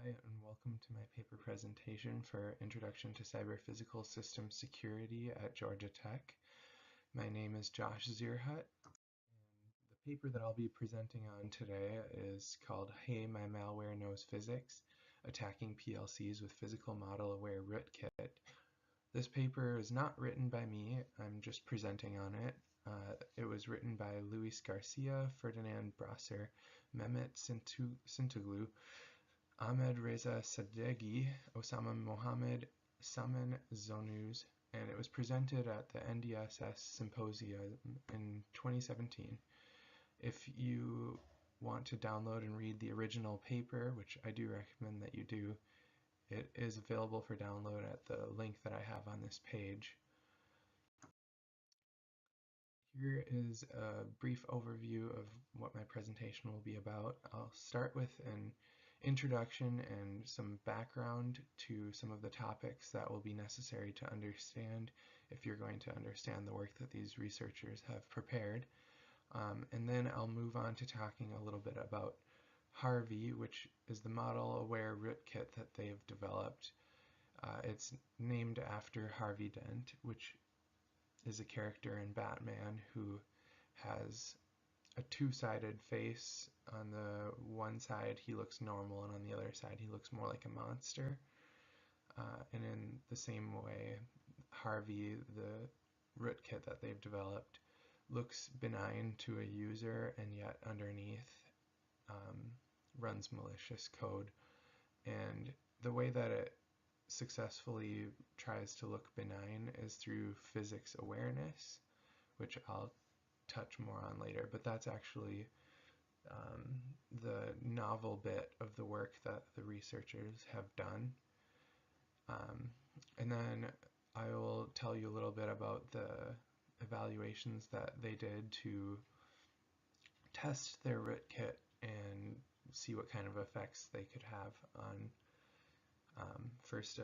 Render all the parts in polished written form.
Hi, and welcome to my paper presentation for Introduction to Cyber-Physical System Security at Georgia Tech. My name is Josh Zierhut, and the paper that I'll be presenting on today is called Hey, My Malware Knows Physics, Attacking PLCs with Physical Model-Aware Rootkit. This paper is not written by me, I'm just presenting on it. It was written by Luis Garcia, Ferdinand Brasser, Mehmet Sintoglu, Ahmed Reza Sadeghi, Osama Mohammed, Saman Zonuz, and it was presented at the NDSS Symposium in 2017. If you want to download and read the original paper, which I do recommend that you do, it is available for download at the link that I have on this page. Here is a brief overview of what my presentation will be about. I'll start with an introduction and some background to some of the topics that will be necessary to understand if you're going to understand the work that these researchers have prepared. And then I'll move on to talking a little bit about Harvey, which is the model-aware rootkit that they've developed. It's named after Harvey Dent, which is a character in Batman who has a two-sided face. On the one side he looks normal, and on the other side he looks more like a monster. And in the same way, Harvey, the rootkit that they've developed, looks benign to a user, and yet underneath runs malicious code. And the way that it successfully tries to look benign is through physics awareness, which I'll touch more on later, but that's actually the novel bit of the work that the researchers have done. And then I will tell you a little bit about the evaluations that they did to test their rootkit and see what kind of effects they could have on first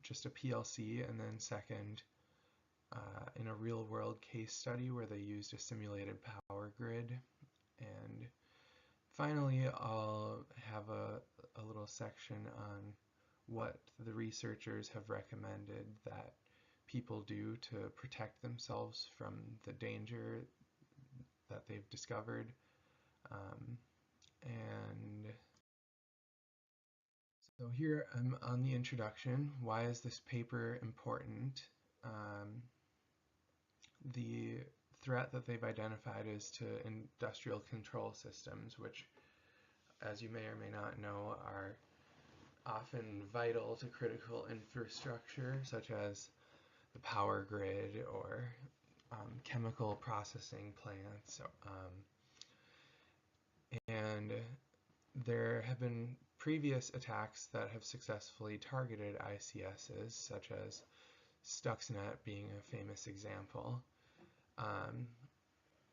just a PLC, and then second in a real-world case study where they used a simulated power grid. And finally, I'll have a little section on what the researchers have recommended that people do to protect themselves from the danger that they've discovered. And so here I'm on the introduction. Why is this paper important? The threat that they've identified is to industrial control systems, which, as you may or may not know, are often vital to critical infrastructure, such as the power grid or chemical processing plants. And there have been previous attacks that have successfully targeted ICSs, such as Stuxnet being a famous example.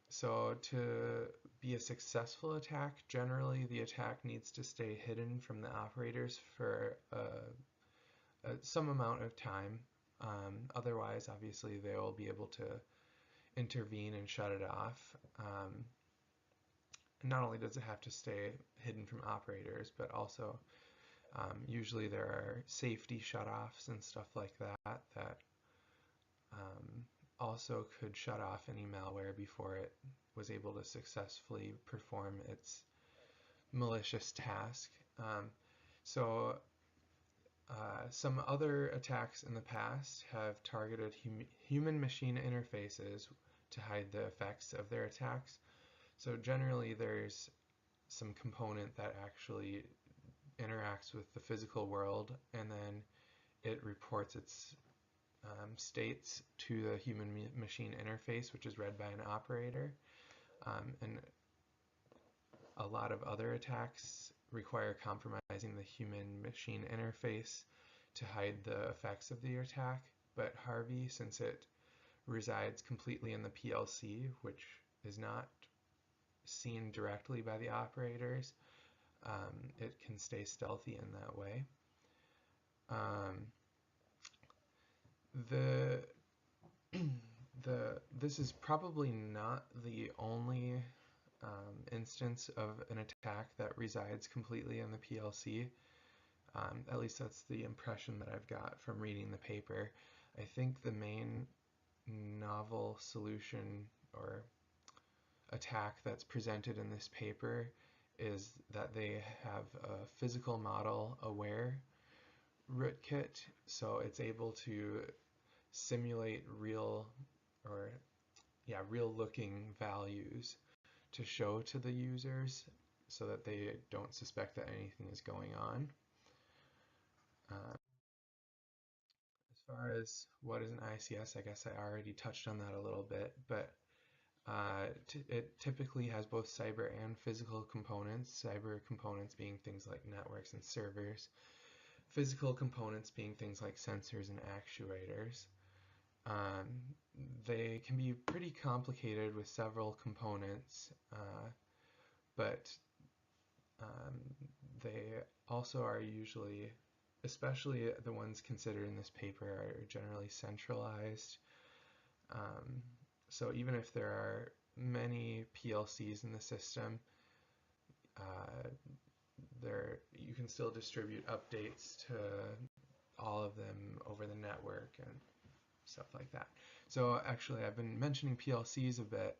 So to be a successful attack, generally the attack needs to stay hidden from the operators for some amount of time. Otherwise, obviously, they will be able to intervene and shut it off. Not only does it have to stay hidden from operators, but also usually there are safety shutoffs and stuff like that that also could shut off any malware before it was able to successfully perform its malicious task. Some other attacks in the past have targeted human-machine interfaces to hide the effects of their attacks. So generally there's some component that actually interacts with the physical world, and then it reports its states to the human-machine interface, which is read by an operator. And a lot of other attacks require compromising the human-machine interface to hide the effects of the attack. But Harvey, since it resides completely in the PLC, which is not seen directly by the operators, it can stay stealthy in that way. This is probably not the only instance of an attack that resides completely in the PLC. At least that's the impression that I've got from reading the paper. I think the main novel solution or attack that's presented in this paper is that they have a physical model aware rootkit, so it's able to simulate real looking values to show to the users so that they don't suspect that anything is going on. As far as what is an ICS, I guess I already touched on that a little bit, but it typically has both cyber and physical components, cyber components being things like networks and servers, physical components being things like sensors and actuators. They can be pretty complicated with several components, but they also are usually, especially the ones considered in this paper, are generally centralized. So even if there are many PLCs in the system, you can still distribute updates to all of them over the network and stuff like that. So actually, I've been mentioning PLCs a bit.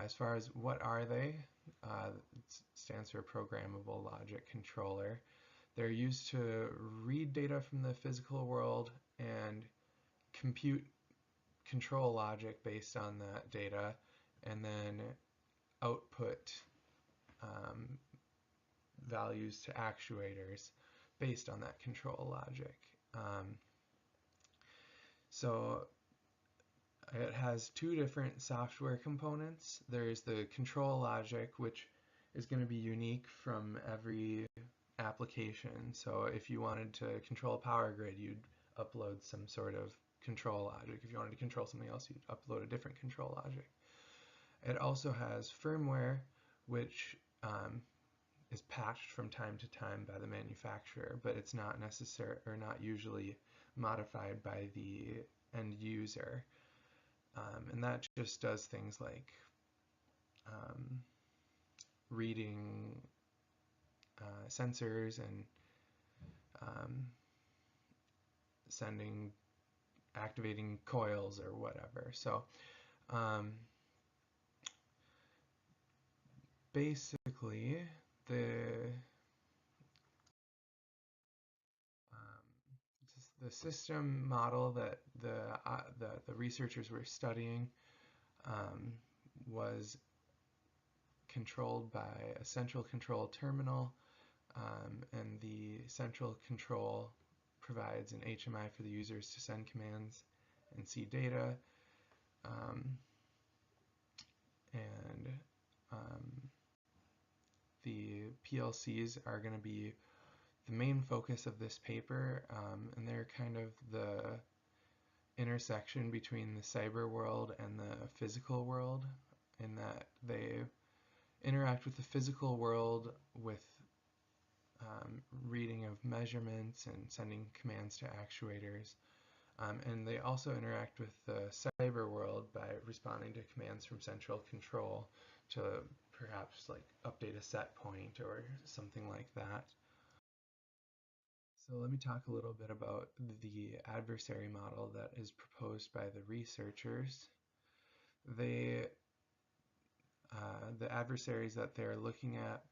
As far as what are they, it stands for Programmable Logic Controller. They're used to read data from the physical world and compute control logic based on that data, and then output values to actuators based on that control logic. So it has two different software components. There's the control logic, which is going to be unique from every application. So if you wanted to control a power grid, you'd upload some sort of control logic. If you wanted to control something else, you'd upload a different control logic. It also has firmware, which is patched from time to time by the manufacturer, but it's not necessary or not usually modified by the end user. And that just does things like reading sensors and activating coils or whatever. So basically, the system model that the researchers were studying was controlled by a central control terminal, and the central control provides an HMI for the users to send commands and see data, and the PLCs are going to be the main focus of this paper, and they're kind of the intersection between the cyber world and the physical world, in that they interact with the physical world with reading of measurements and sending commands to actuators. And they also interact with the cyber world by responding to commands from central control to perhaps like update a set point or something like that. So let me talk a little bit about the adversary model that is proposed by the researchers. The adversaries that they're looking at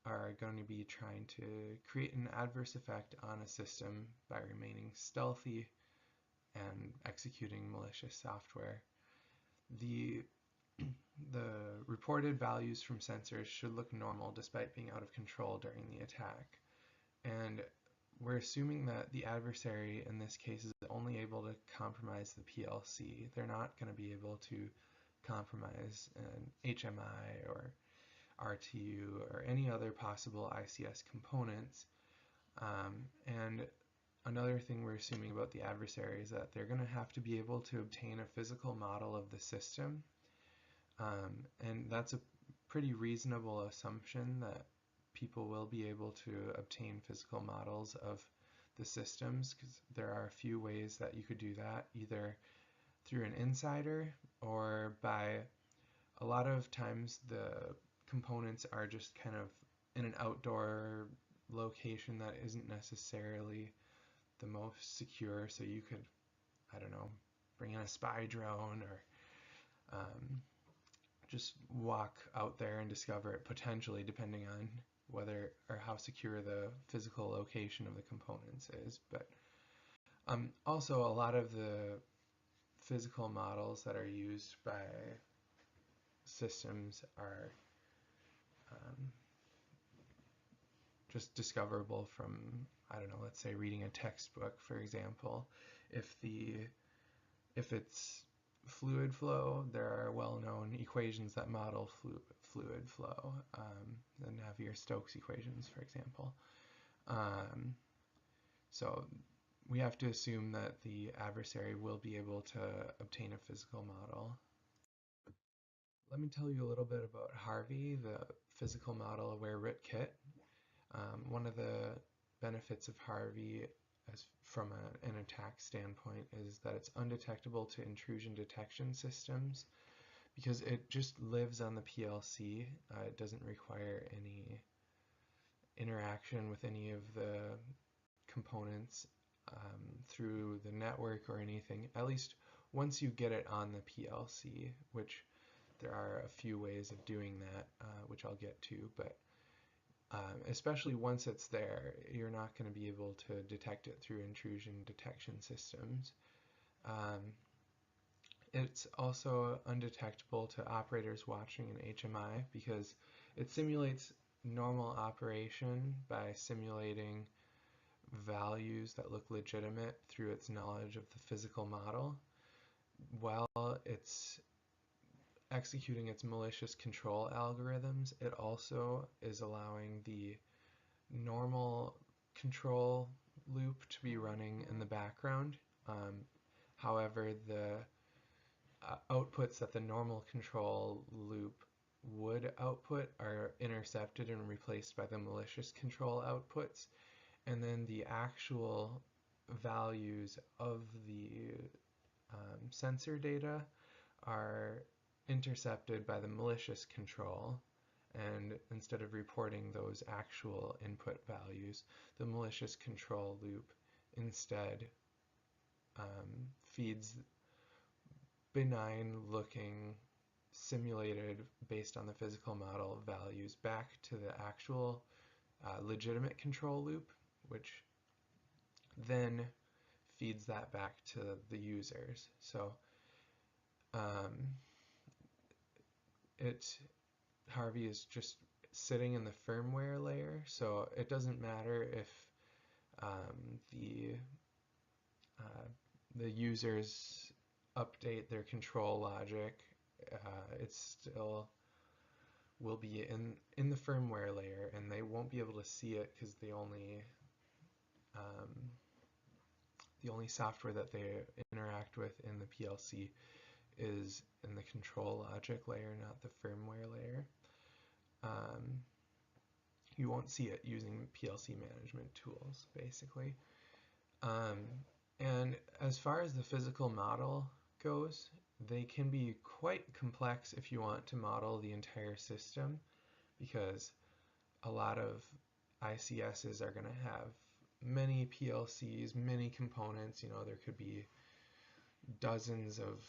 are going to be trying to create an adverse effect on a system by remaining stealthy and executing malicious software. The reported values from sensors should look normal despite being out of control during the attack. And we're assuming that the adversary in this case is only able to compromise the PLC. They're not going to be able to compromise an HMI or RTU or any other possible ICS components. And another thing we're assuming about the adversary is that they're going to have to be able to obtain a physical model of the system. And that's a pretty reasonable assumption that people will be able to obtain physical models of the systems, because there are a few ways that you could do that, either through an insider or by, a lot of times the components are just kind of in an outdoor location that isn't necessarily the most secure, so you could, I don't know, bring in a spy drone or just walk out there and discover it, potentially, depending on whether or how secure the physical location of the components is. But also, a lot of the physical models that are used by systems are just discoverable from, I don't know, let's say reading a textbook, for example. If it's fluid flow, there are well-known equations that model fluid flow, the Navier-Stokes equations, for example. So we have to assume that the adversary will be able to obtain a physical model. Let me tell you a little bit about Harvey, the physical model aware rootkit. One of the benefits of Harvey from an attack standpoint is that it's undetectable to intrusion detection systems because it just lives on the PLC. It doesn't require any interaction with any of the components through the network or anything, at least once you get it on the PLC, which there are a few ways of doing that, which I'll get to, but especially once it's there, you're not going to be able to detect it through intrusion detection systems. It's also undetectable to operators watching an HMI because it simulates normal operation by simulating values that look legitimate through its knowledge of the physical model, while it's executing its malicious control algorithms. It also is allowing the normal control loop to be running in the background. However, the outputs that the normal control loop would output are intercepted and replaced by the malicious control outputs, and then the actual values of the sensor data are intercepted by the malicious control, and instead of reporting those actual input values, the malicious control loop instead feeds benign looking simulated based on the physical model values back to the actual legitimate control loop, which then feeds that back to the users. So Harvey is just sitting in the firmware layer, so it doesn't matter if the users update their control logic, it still will be in the firmware layer, and they won't be able to see it because the only software that they interact with in the PLC is in the control logic layer, not the firmware layer. You won't see it using PLC management tools, basically. And as far as the physical model goes, they can be quite complex if you want to model the entire system, because a lot of ICSs are going to have many PLCs, many components. You know, there could be dozens of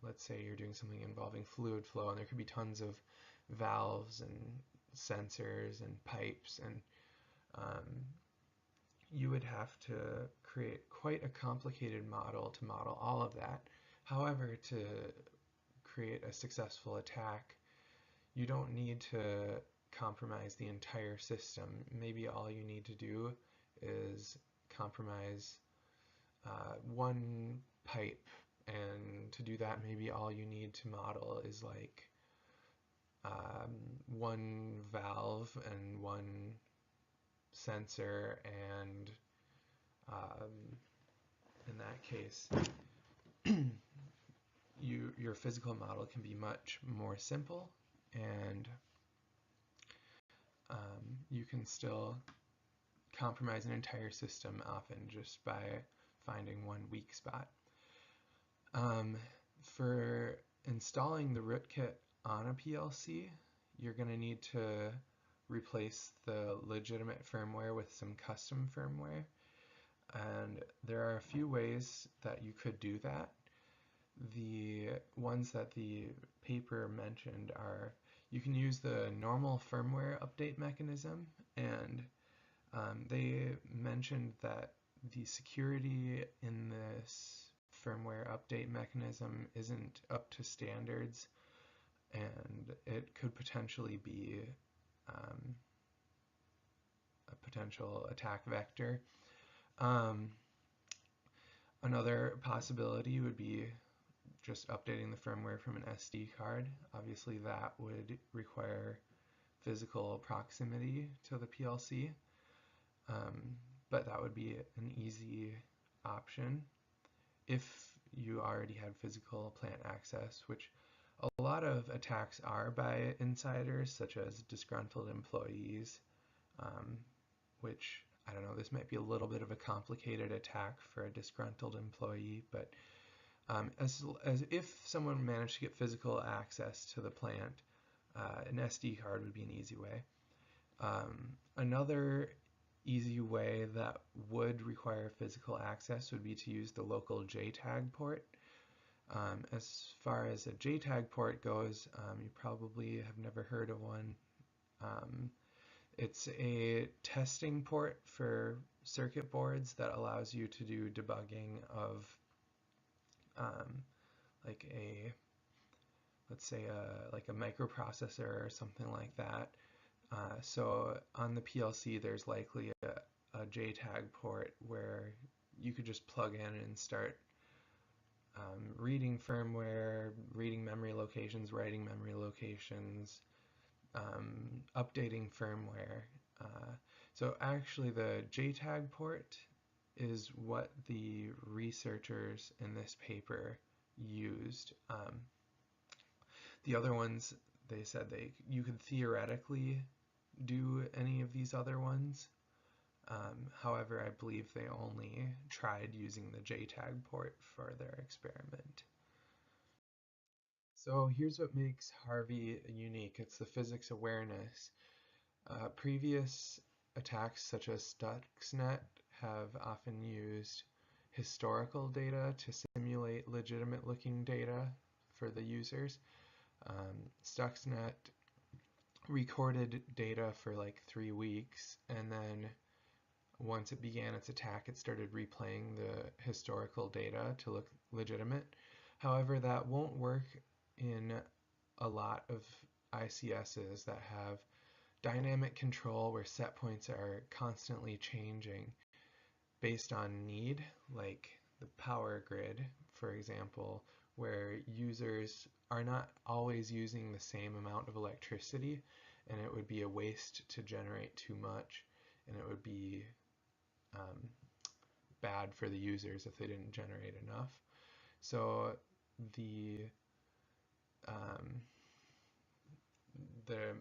let's say you're doing something involving fluid flow, and there could be tons of valves and sensors and pipes, and you would have to create quite a complicated model to model all of that. However, to create a successful attack, you don't need to compromise the entire system. Maybe all you need to do is compromise one pipe, and to do that, maybe all you need to model is like one valve and one sensor, and in that case your physical model can be much more simple, and you can still compromise an entire system often just by finding one weak spot. For installing the rootkit on a PLC, you're going to need to replace the legitimate firmware with some custom firmware. And there are a few ways that you could do that. The ones that the paper mentioned are you can use the normal firmware update mechanism, and they mentioned that the security in this firmware update mechanism isn't up to standards, and it could potentially be a potential attack vector. Another possibility would be just updating the firmware from an SD card. Obviously that would require physical proximity to the PLC, but that would be an easy option if you already had physical plant access, which a lot of attacks are by insiders, such as disgruntled employees, which, I don't know, this might be a little bit of a complicated attack for a disgruntled employee, but as if someone managed to get physical access to the plant, an SD card would be an easy way. Another easy way that would require physical access would be to use the local JTAG port. As far as a JTAG port goes, you probably have never heard of one. It's a testing port for circuit boards that allows you to do debugging of like a, let's say like a microprocessor or something like that. So on the PLC there's likely a JTAG port where you could just plug in and start reading firmware, reading memory locations, writing memory locations, updating firmware. So actually the JTAG port is what the researchers in this paper used. The other ones, they said you could theoretically do any of these other ones. However, I believe they only tried using the JTAG port for their experiment. So here's what makes Harvey unique. It's the physics awareness. Previous attacks such as Stuxnet have often used historical data to simulate legitimate looking data for the users. Stuxnet recorded data for like 3 weeks, and then once it began its attack, it started replaying the historical data to look legitimate. However, that won't work in a lot of ICSs that have dynamic control where set points are constantly changing based on need, like the power grid, for example, where users are not always using the same amount of electricity, and it would be a waste to generate too much, and it would be bad for the users if they didn't generate enough. So the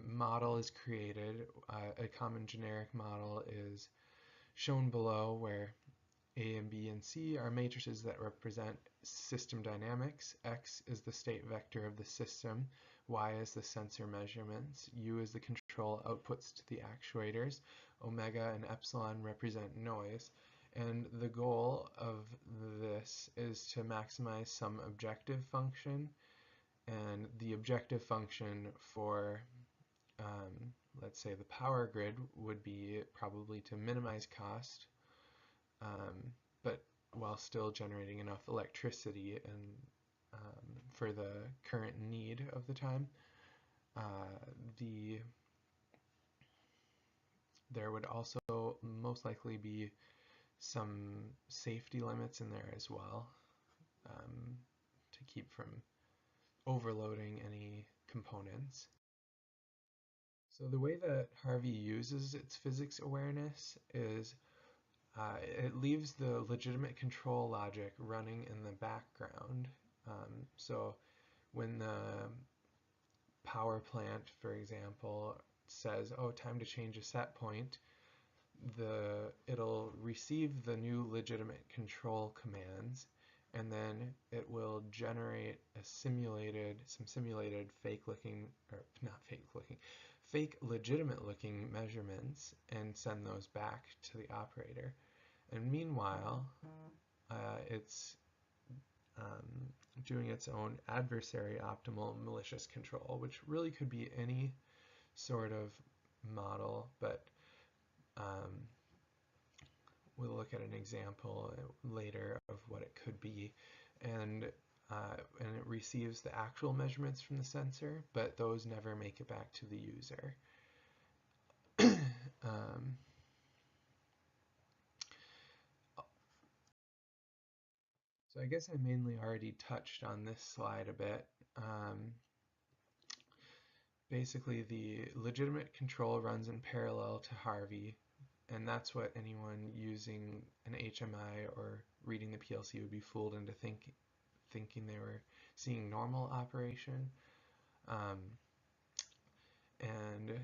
model is created. A common generic model is shown below, where A and B and C are matrices that represent system dynamics. X is the state vector of the system. Y is the sensor measurements. U is the control outputs to the actuators. Omega and epsilon represent noise. And the goal of this is to maximize some objective function. And the objective function for, let's say, the power grid would be probably to minimize cost, but while still generating enough electricity and for the current need of the time. There would also most likely be some safety limits in there as well, to keep from overloading any components. So the way that Harvey uses its physics awareness is it leaves the legitimate control logic running in the background. So when the power plant, for example, says, oh, time to change a set point, it'll receive the new legitimate control commands, and then it will generate some simulated fake legitimate looking measurements and send those back to the operator. And meanwhile, it's doing its own adversary optimal malicious control, which really could be any sort of model, but we'll look at an example later of what it could be. And it receives the actual measurements from the sensor, but those never make it back to the user. So I guess I mainly already touched on this slide a bit. Basically, the legitimate control runs in parallel to Harvey, and that's what anyone using an HMI or reading the PLC would be fooled into thinking they were seeing normal operation. And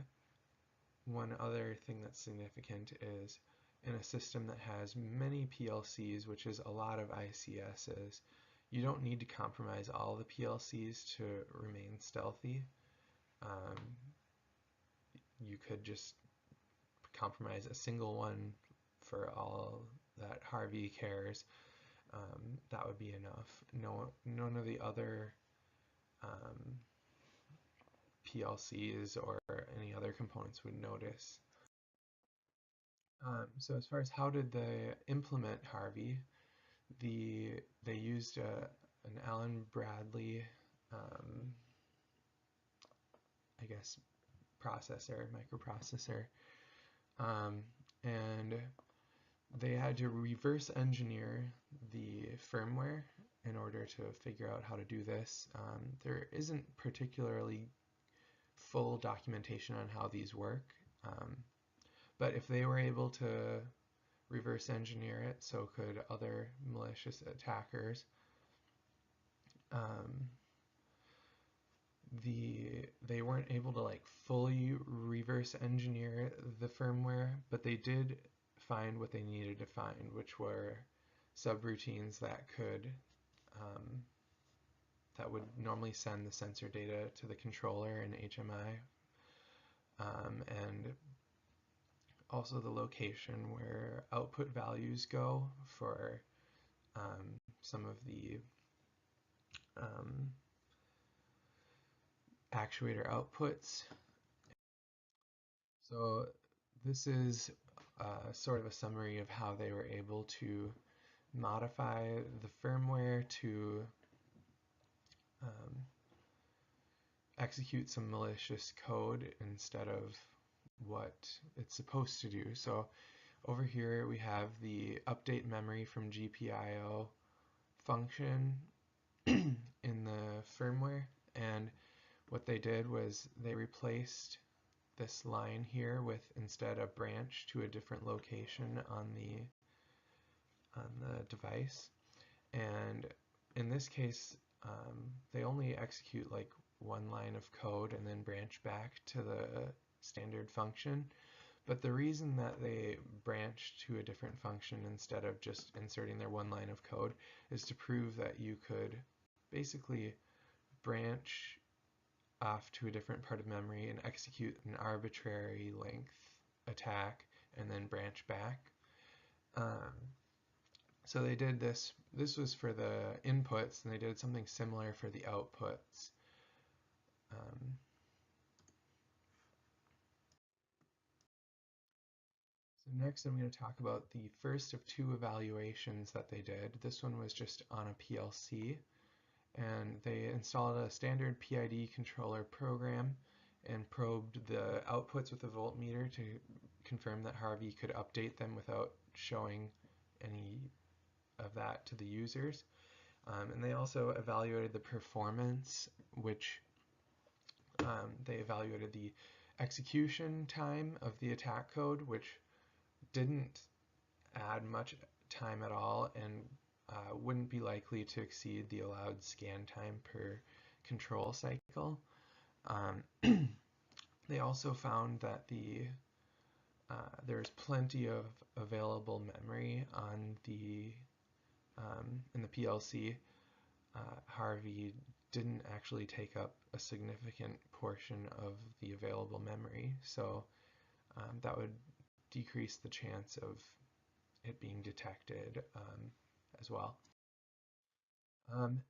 one other thing that's significant is in a system that has many PLCs, which is a lot of ICSs, you don't need to compromise all the PLCs to remain stealthy. You could just compromise a single one for all that Harvey cares. That would be enough. None of the other PLCs or any other components would notice. So as far as how did they implement Harvey, they used an Allen Bradley, I guess, microprocessor, and they had to reverse engineer the firmware in order to figure out how to do this. There isn't particularly full documentation on how these work, but if they were able to reverse engineer it, so could other malicious attackers. They weren't able to fully reverse engineer the firmware, but they did find what they needed to find, which were subroutines that that would normally send the sensor data to the controller in HMI, and also the location where output values go for some of the actuator outputs. So this is sort of a summary of how they were able to modify the firmware to execute some malicious code instead of what it's supposed to do. So over here we have the update memory from GPIO function in the firmware, and what they did was they replaced this line here with instead a branch to a different location on the device. And in this case, they only execute one line of code and then branch back to the standard function. But the reason that they branched to a different function instead of just inserting their one line of code is to prove that you could basically branch off to a different part of memory and execute an arbitrary length attack and then branch back. So they did this was for the inputs, and they did something similar for the outputs. So next I'm going to talk about the first of two evaluations that they did. This one was just on a PLC, and they installed a standard PID controller program and probed the outputs with a voltmeter to confirm that Harvey could update them without showing any of that to the users. And they also evaluated the performance, which they evaluated the execution time of the attack code, which didn't add much time at all and wouldn't be likely to exceed the allowed scan time per control cycle. They also found that there's plenty of available memory on in the PLC. Harvey didn't actually take up a significant portion of the available memory, so that would decrease the chance of it being detected as well.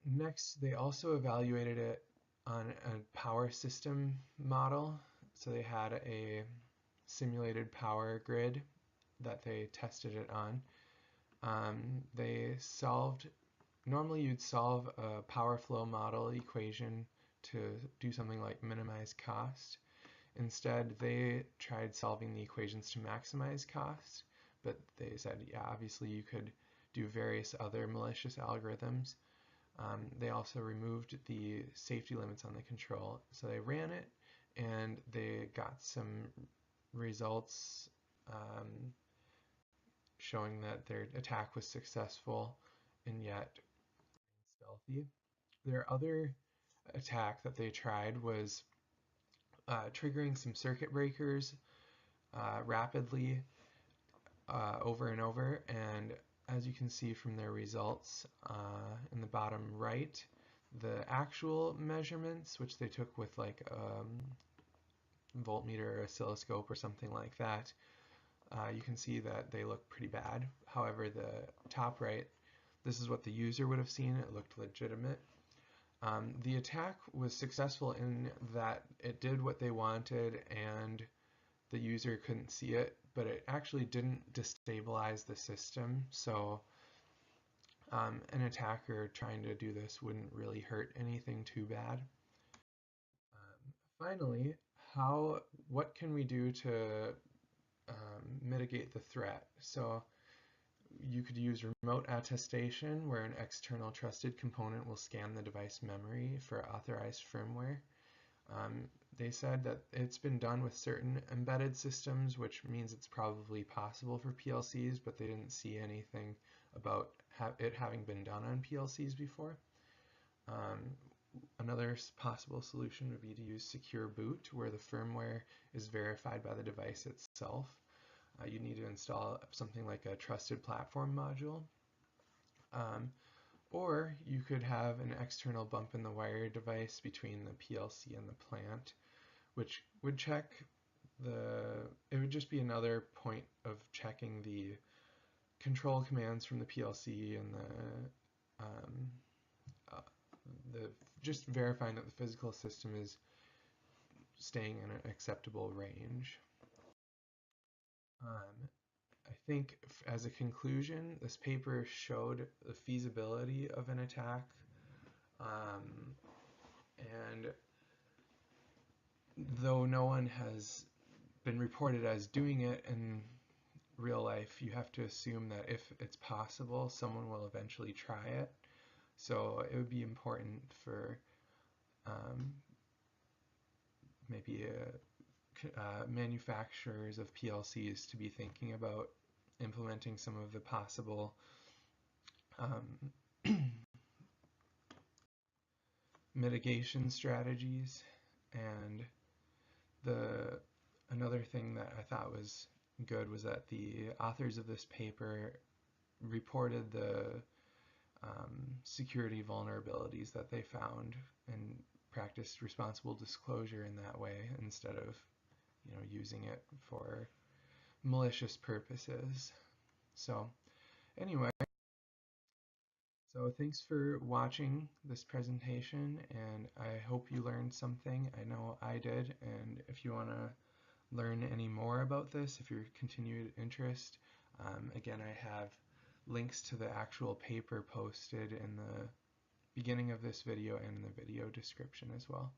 Next, they also evaluated it on a power system model. So they had a simulated power grid that they tested it on. They solved, normally you'd solve a power flow model equation to do something like minimize cost. Instead, they tried solving the equations to maximize cost, but they said, yeah, obviously you could do various other malicious algorithms. They also removed the safety limits on the control. So they ran it, and they got some results showing that their attack was successful and yet stealthy. Their other attack that they tried was triggering some circuit breakers rapidly over and over, and as you can see from their results in the bottom right, the actual measurements, which they took with like a voltmeter or oscilloscope or something like that, you can see that they look pretty bad. However, the top right, this is what the user would have seen. It looked legitimate. The attack was successful in that it did what they wanted and the user couldn't see it, but it actually didn't destabilize the system. So an attacker trying to do this wouldn't really hurt anything too bad. Finally, what can we do to mitigate the threat? So you could use remote attestation, where an external trusted component will scan the device memory for authorized firmware. They said that it's been done with certain embedded systems, which means it's probably possible for PLCs, but they didn't see anything about it having been done on PLCs before. Another possible solution would be to use secure boot, where the firmware is verified by the device itself. You need to install something like a trusted platform module. Or you could have an external bump in the wire device between the PLC and the plant, which would check it would just be another point of checking the control commands from the PLC and just verifying that the physical system is staying in an acceptable range. I think as a conclusion, this paper showed the feasibility of an attack, and though no one has been reported as doing it in real life, you have to assume that if it's possible, someone will eventually try it. So it would be important for maybe manufacturers of PLCs to be thinking about implementing some of the possible mitigation strategies. And another thing that I thought was good was that the authors of this paper reported the security vulnerabilities that they found and practiced responsible disclosure in that way, instead of using it for malicious purposes. So anyway, so thanks for watching this presentation, and I hope you learned something. I know I did, and if you want to learn any more about this, if you're continued interest, again, I have links to the actual paper posted in the beginning of this video and in the video description as well.